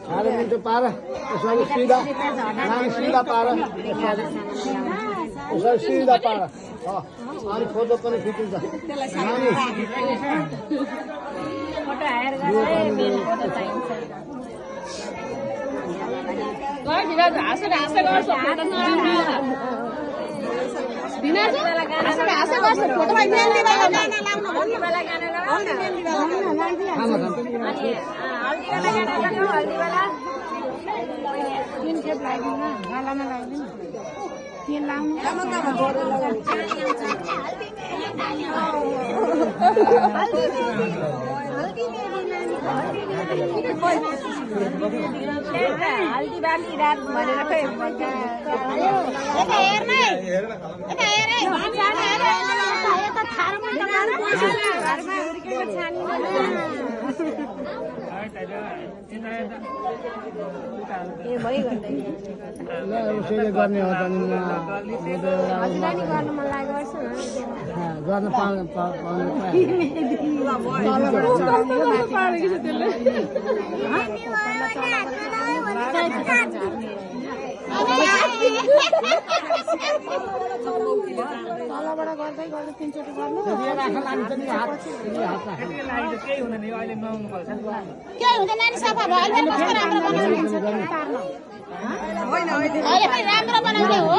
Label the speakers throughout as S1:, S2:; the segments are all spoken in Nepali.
S1: साह्रो मिठो पार यसरी सिधा नानी सिधा पार यसरी सिधा पार अनि फोटो पनि खिचिन्छ नानी
S2: फोटो हायर गरेर मेन फोटो चाहिन्छ हाँसेर गर्छ फोटोमा मेहन्दी वाला गाना लाउनु भन्नु वाला गाना लाउनु मेहन्दी वाला गाना हल्दी वाला तीन खेप लगाइदिनु न गालामा लगाइदिनु के लाउनु हल्दी बाँकी रात भनेर
S1: उसैले गर्ने हो गर्न पाउनु
S2: तलबाट गर्दै गर्दै तिनचोटि गर्नु केही हुँदैन नि सफा भयो अहिले कस्तो राम्रो बनाउनुहुन्छ अहिले पनि राम्रो बनाउने हो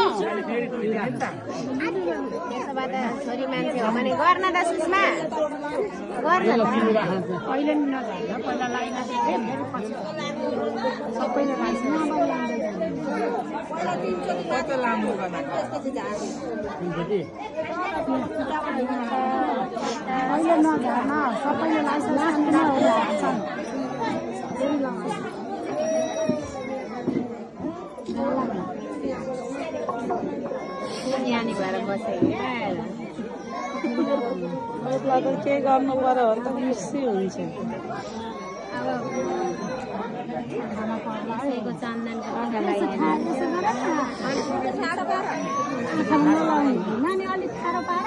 S2: त्यसोबाट छोरी मान्छे हो भने गर्न त सुषमा गर्न अहिले नि नजान्छ पहिला लाइन फेरि पछि सबैले लान्छ अहिले नझर्न सबैले लाइसेन्स ज्ञानी भएर बसेको
S3: के गर्नु पर्यो भने त खुसी हुन्छ
S2: अब चन्दनको नानी अलिक ठाडो पार